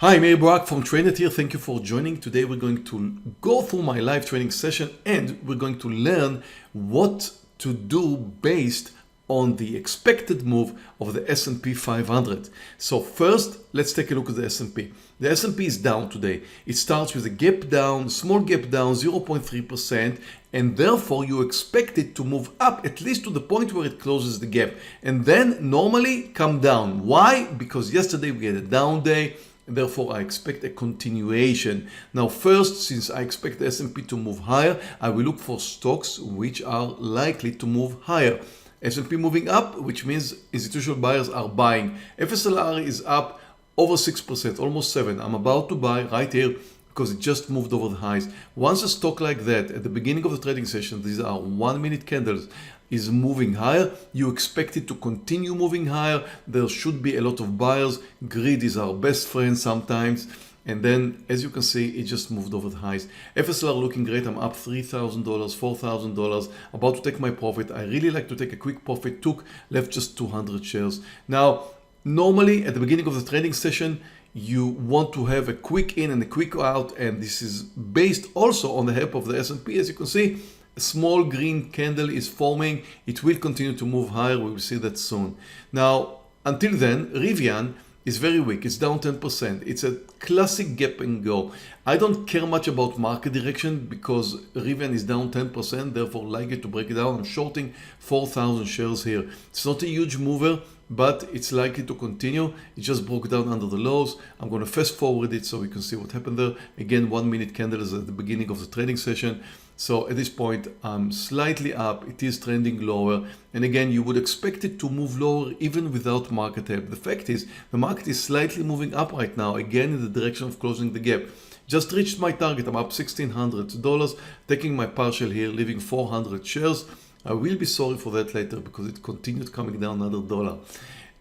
Hi, Meir Barak from Tradenet here. Thank you for joining. Today we're going to go through my live training session and we're going to learn what to do based on the expected move of the S&P 500. So first, let's take a look at the S&P. The S&P is down today. It starts with a gap down, small gap down, 0.3%, and therefore you expect it to move up at least to the point where it closes the gap and then normally come down. Why? Because yesterday we had a down day. And therefore I expect a continuation. Now first, since I expect the S&P to move higher, I will look for stocks which are likely to move higher. S&P moving up, which means institutional buyers are buying. FSLR is up over 6%, almost 7%. I'm about to buy right here because it just moved over the highs. Once a stock like that at the beginning of the trading session, these are 1 minute candles, is moving higher, you expect it to continue moving higher. There should be a lot of buyers. Greed is our best friend sometimes. And then, as you can see, it just moved over the highs. FSLR looking great. I'm up $3,000, $4,000, about to take my profit. I really like to take a quick profit. Left just 200 shares. Now, normally at the beginning of the trading session, you want to have a quick in and a quick out. And this is based also on the help of the S&P. As you can see, a small green candle is forming. It will continue to move higher. We will see that soon. Now, until then, RIVN is very weak. It's down 10%. It's a classic gap and go. I don't care much about market direction because RIVN is down 10%. Therefore, like it to break it down. I'm shorting 4,000 shares here. It's not a huge mover, but it's likely to continue. It just broke down under the lows. I'm going to fast forward it so we can see what happened there. Again, 1 minute candles at the beginning of the trading session. So at this point, I'm slightly up. It is trending lower. And again, you would expect it to move lower even without market help. The fact is, the market is slightly moving up right now, again in the direction of closing the gap. Just reached my target. I'm up $1,600, taking my partial here, leaving 400 shares. I will be sorry for that later because it continued coming down another dollar.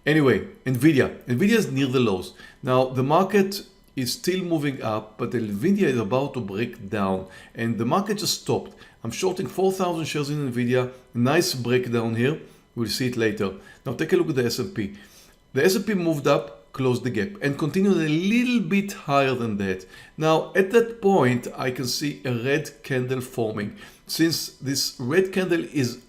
Anyway, NVIDIA is near the lows. Now, the market is still moving up, but NVIDIA is about to break down and the market just stopped. I'm shorting 4,000 shares in NVIDIA. Nice breakdown here. We'll see it later. Now take a look at the S&P. The S&P moved up, closed the gap and continued a little bit higher than that. Now at that point, I can see a red candle forming. Since this red candle is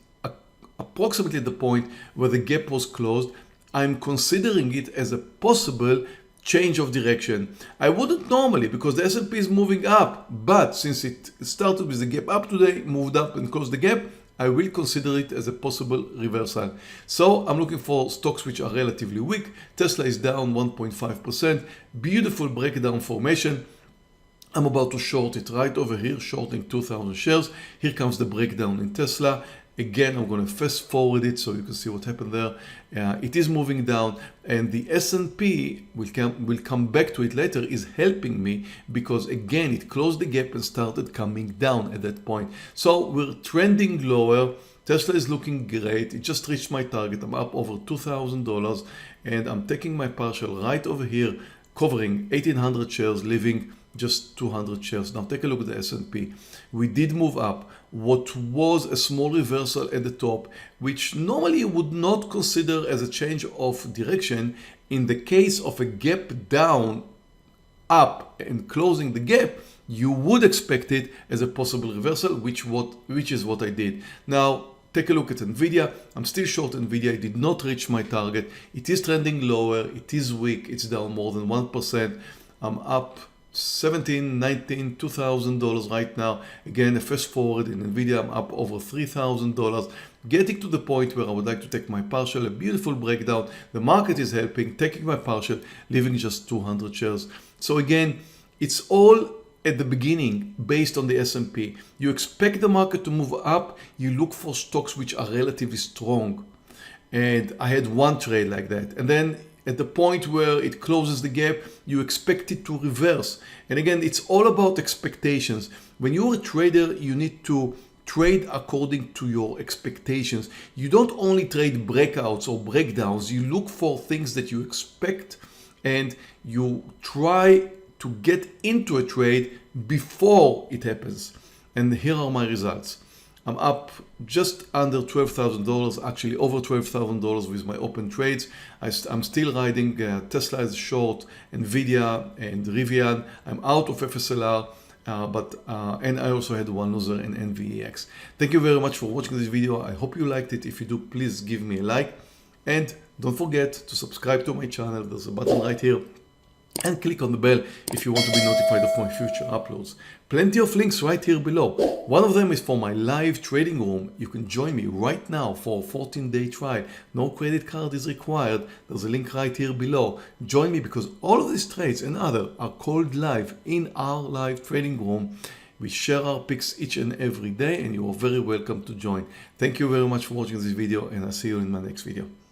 approximately the point where the gap was closed, I'm considering it as a possible change of direction. I wouldn't normally because the S&P is moving up, but since it started with the gap up today, moved up and closed the gap, I will consider it as a possible reversal. So I'm looking for stocks which are relatively weak. Tesla is down 1.5%. Beautiful breakdown formation. I'm about to short it right over here, shorting 2,000 shares. Here comes the breakdown in Tesla. Again, I'm going to fast forward it so you can see what happened there. It is moving down and the S&P, we'll come back to it later, is helping me because again, it closed the gap and started coming down at that point. So we're trending lower. Tesla is looking great. It just reached my target. I'm up over $2,000 and I'm taking my partial right over here, covering 1,800 shares, leaving just 200 shares. Now take a look at the S&P. We did move up. What was a small reversal at the top, which normally you would not consider as a change of direction, in the case of a gap down, up and closing the gap, you would expect it as a possible reversal, which is what I did. Now take a look at NVIDIA. I'm still short NVIDIA. It did not reach my target. It is trending lower. It is weak. It's down more than 1%. I'm up $1,700, $1,900, $2,000 right now. Again, a fast forward in NVIDIA, I'm up over $3,000, getting to the point where I would like to take my partial. A beautiful breakdown. The market is helping, taking my partial, leaving just 200 shares. So again, it's all at the beginning based on the S&P. You expect the market to move up. You look for stocks which are relatively strong. And I had one trade like that. And then at the point where it closes the gap, you expect it to reverse. And again, it's all about expectations. When you're a trader, you need to trade according to your expectations. You don't only trade breakouts or breakdowns. You look for things that you expect and you try to get into a trade before it happens. And here are my results. I'm up just under $12,000, actually over $12,000 with my open trades. I'm still riding Tesla as short, NVIDIA and RIVN. I'm out of FSLR. And I also had one loser in NVAX. Thank you very much for watching this video. I hope you liked it. If you do, please give me a like. And don't forget to subscribe to my channel. There's a button right here. And click on the bell if you want to be notified of my future uploads. Plenty of links right here below. One of them is for my live trading room. You can join me right now for a 14-day trial. No credit card is required. There's a link right here below. Join me because all of these trades and other are called live in our live trading room. We share our picks each and every day, and you are very welcome to join. Thank you very much for watching this video, and I'll see you in my next video.